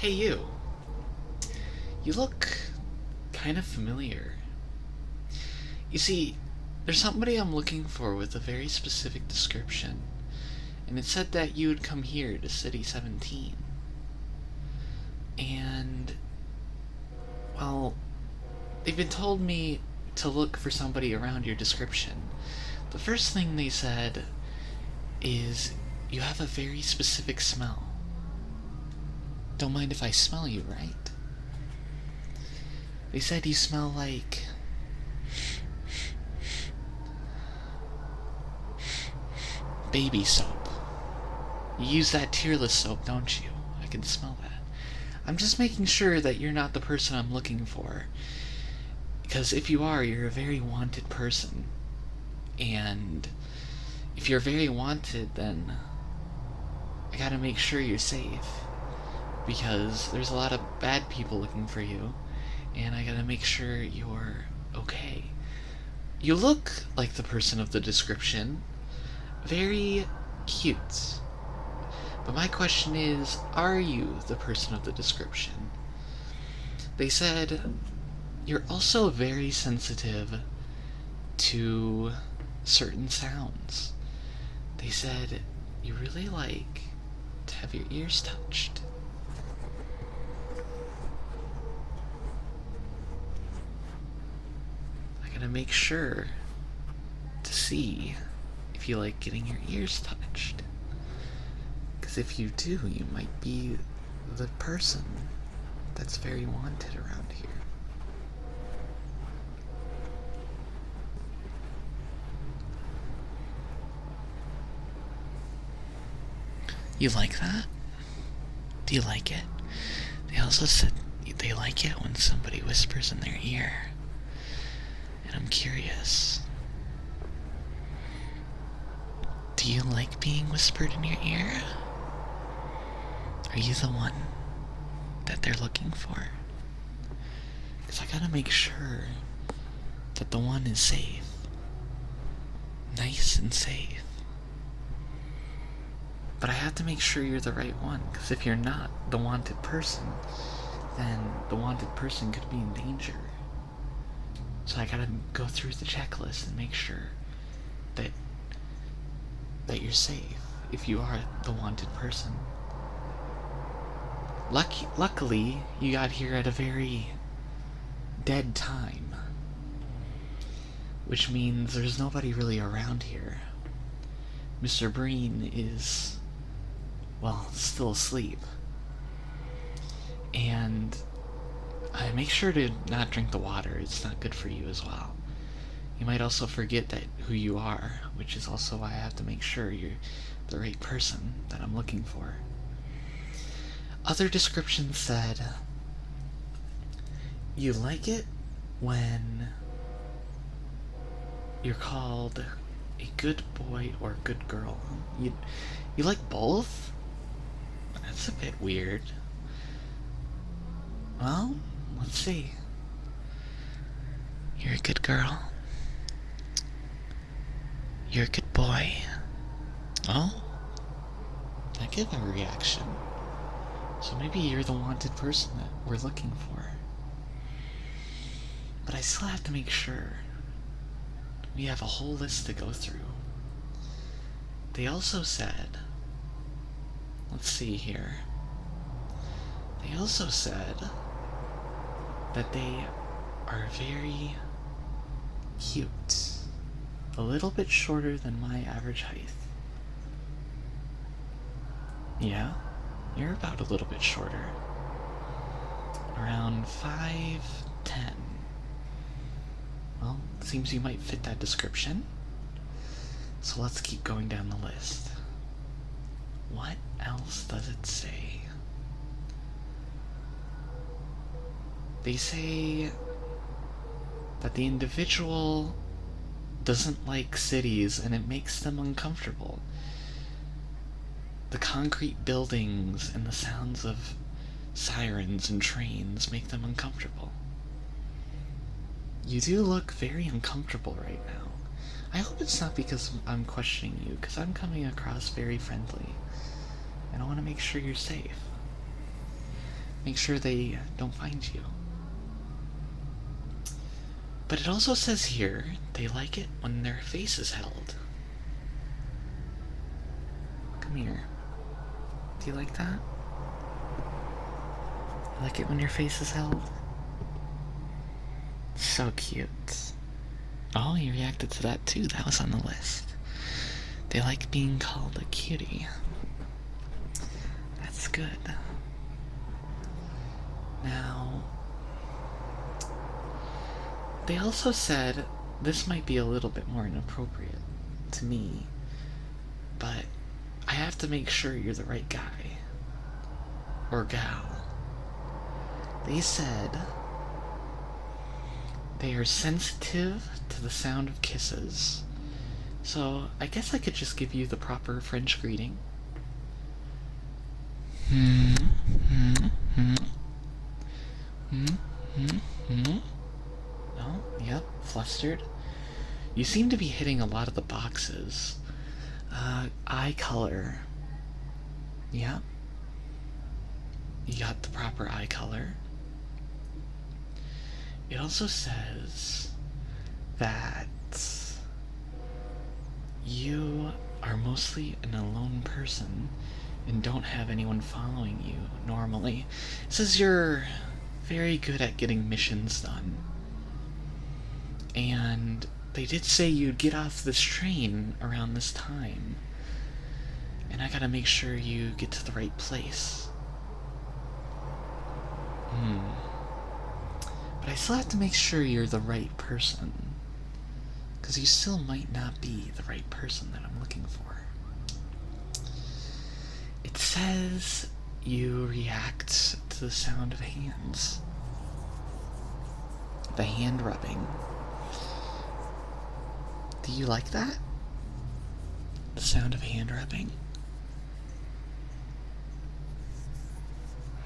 Hey, you. You look kind of familiar. You see, there's somebody I'm looking for with a very specific description, and it said that you would come here to City 17. And, well, they've been told me to look for somebody around your description. The first thing they said is you have a very specific smell. Don't mind if I smell you, right? They said you smell like baby soap. You use that tearless soap, don't you? I can smell that. I'm just making sure that you're not the person I'm looking for. Because if you are, you're a very wanted person. And if you're very wanted, then I gotta make sure you're safe. Because there's a lot of bad people looking for you, and I gotta make sure you're okay. You look like the person of the description. Very cute. But my question is, are you the person of the description? They said you're also very sensitive to certain sounds. They said you really like to have your ears touched. I gotta make sure to see if you like getting your ears touched. Because if you do, you might be the person that's very wanted around here. You like that? Do you like it? They also said they like it when somebody whispers in their ear. And I'm curious. Do you like being whispered in your ear? Are you the one that they're looking for? Because I gotta make sure that the one is safe. Nice and safe. But I have to make sure you're the right one, because if you're not the wanted person, then the wanted person could be in danger. So I gotta go through the checklist and make sure that you're safe if you are the wanted person. Luckily, you got here at a very dead time, which means there's nobody really around here. Mr. Breen is, well, still asleep. And I make sure to not drink the water. It's not good for you as well. You might also forget who you are, which is also why I have to make sure you're the right person that I'm looking for. Other descriptions said, you like it when you're called a good boy or good girl. You like both? That's a bit weird. Well, let's see. You're a good girl. You're a good boy. Oh? I get a reaction. So maybe you're the wanted person that we're looking for. But I still have to make sure. We have a whole list to go through. They also said, let's see here. They also said that they are very cute. A little bit shorter than my average height. Yeah, you're about a little bit shorter. Around 5'10". Well, it seems you might fit that description. So let's keep going down the list. What else does it say? They say that the individual doesn't like cities and it makes them uncomfortable. The concrete buildings and the sounds of sirens and trains make them uncomfortable. You do look very uncomfortable right now. I hope it's not because I'm questioning you, because I'm coming across very friendly. And I want to make sure you're safe. make sure they don't find you. But it also says here they like it when their face is held. Come here. Do you like that? You like it when your face is held? So cute. Oh, you reacted to that too. That was on the list. They like being called a cutie. That's good. Now, they also said this might be a little bit more inappropriate to me, but I have to make sure you're the right guy or gal. They said they are sensitive to the sound of kisses. So I guess I could just give you the proper French greeting. No? Yep, flustered. You seem to be hitting a lot of the boxes. Eye color. Yep. You got the proper eye color. It also says that you are mostly an alone person and don't have anyone following you normally. It says you're very good at getting missions done. And they did say you'd get off this train around this time. And I gotta make sure you get to the right place. But I still have to make sure you're the right person. Because you still might not be the right person that I'm looking for. It says you react to the sound of hands. The hand rubbing. Do you like that? The sound of hand rubbing?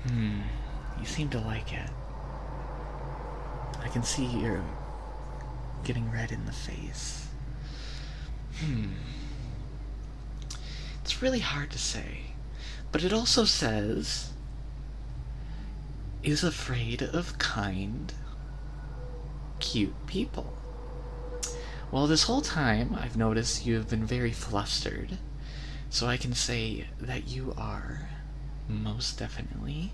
You seem to like it. I can see you're getting red in the face. It's really hard to say. But it also says is afraid of kind, cute people. Well, this whole time I've noticed you have been very flustered, so I can say that you are most definitely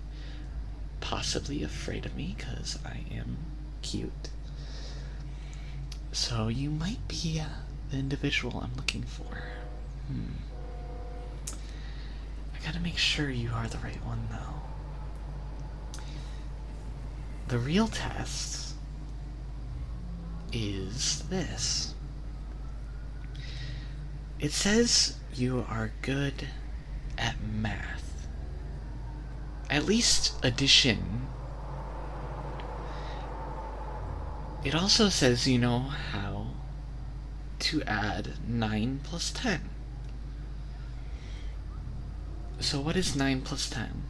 possibly afraid of me because I am cute. So you might be the individual I'm looking for. I gotta make sure you are the right one, though. The real test is this. It says you are good at math. At least addition. It also says you know how to add 9 plus 10. So what is 9 plus 10?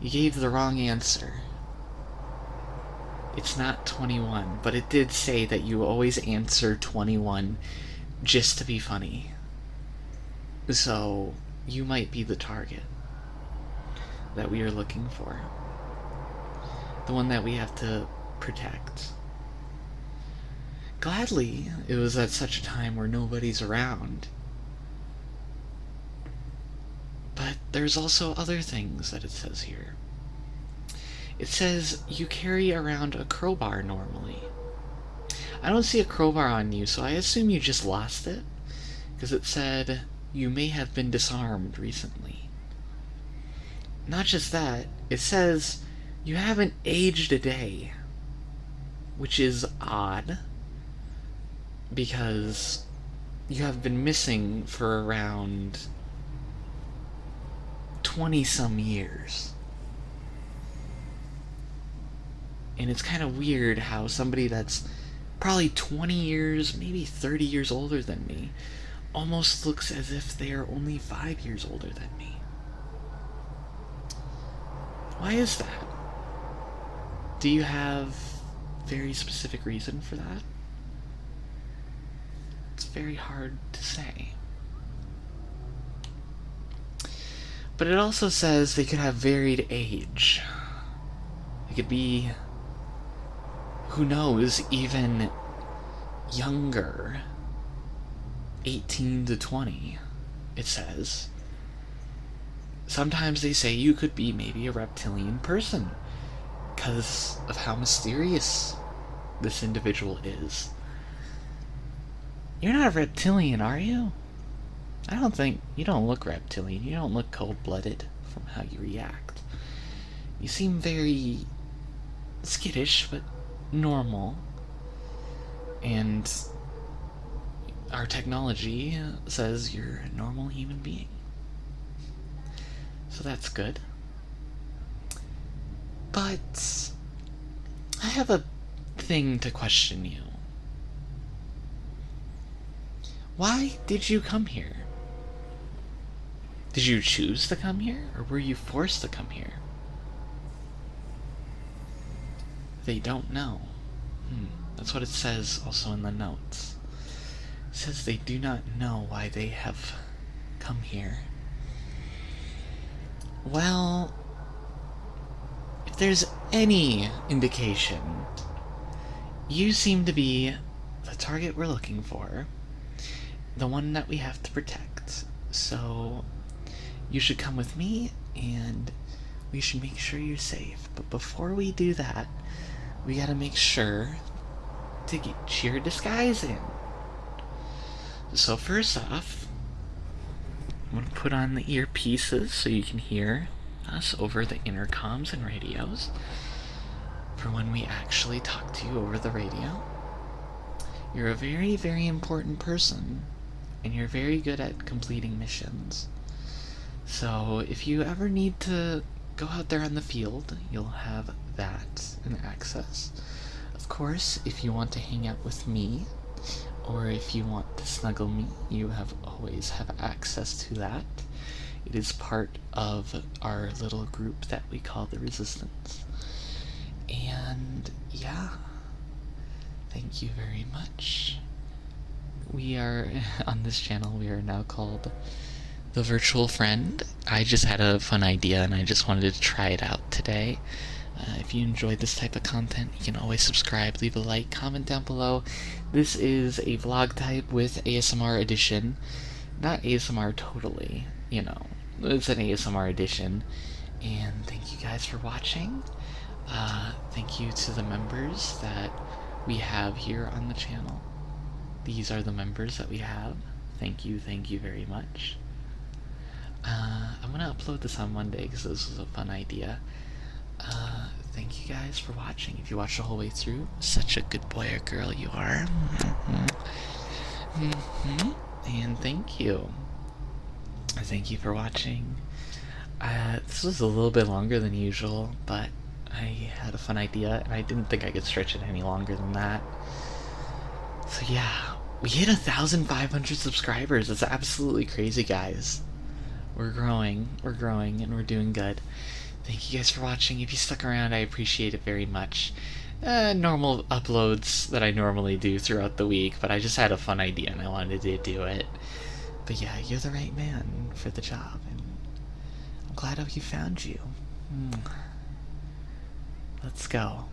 You gave the wrong answer. It's not 21, but it did say that you always answer 21 just to be funny. So you might be the target that we are looking for. The one that we have to protect. Gladly, it was at such a time where nobody's around. But there's also other things that it says here. It says you carry around a crowbar normally. I don't see a crowbar on you, so I assume you just lost it, because it said you may have been disarmed recently. Not just that, it says you haven't aged a day, which is odd, because you have been missing for around 20-some years. And it's kind of weird how somebody that's probably 20 years, maybe 30 years older than me, almost looks as if they are only 5 years older than me. Why is that? Do you have very specific reason for that? It's very hard to say. But it also says they could have varied age. They could be, who knows, even younger. 18 to 20, it says. Sometimes they say you could be maybe a reptilian person because of how mysterious this individual is. You're not a reptilian, are you? I don't think... You don't look reptilian. You don't look cold-blooded from how you react. You seem very skittish, but normal. And our technology says you're a normal human being. So that's good. But I have a thing to question you. Why did you come here? Did you choose to come here, or were you forced to come here? They don't know. That's what it says also in the notes. It says they do not know why they have come here. Well, if there's any indication, you seem to be the target we're looking for, the one that we have to protect. So you should come with me, and we should make sure you're safe. But before we do that, we gotta make sure to get your disguise in. So first off, I'm gonna put on the earpieces so you can hear us over the intercoms and radios for when we actually talk to you over the radio. You're a very, very important person, and you're very good at completing missions. So if you ever need to go out there on the field, you'll have that and access. Of course, if you want to hang out with me, or if you want to snuggle me, you always have access to that. It is part of our little group that we call the Resistance. And yeah, thank you very much. We are, on this channel, we are now called The Virtual Friend. I just had a fun idea and I just wanted to try it out today. If you enjoyed this type of content, you can always subscribe, leave a like, comment down below. This is a vlog type with ASMR edition. Not ASMR totally, you know. It's an ASMR edition. And thank you guys for watching. Thank you to the members that we have here on the channel. These are the members that we have. Thank you very much. I'm gonna upload this on Monday because this was a fun idea. Thank you guys for watching. If you watched the whole way through, such a good boy or girl you are. And thank you. Thank you for watching. This was a little bit longer than usual, but I had a fun idea, and I didn't think I could stretch it any longer than that. So yeah, we hit 1,500 subscribers. That's absolutely crazy, guys. We're growing, and we're doing good. Thank you guys for watching. If you stuck around, I appreciate it very much. Normal uploads that I normally do throughout the week, but I just had a fun idea and I wanted to do it. But yeah, you're the right man for the job, and I'm glad we found you. Let's go.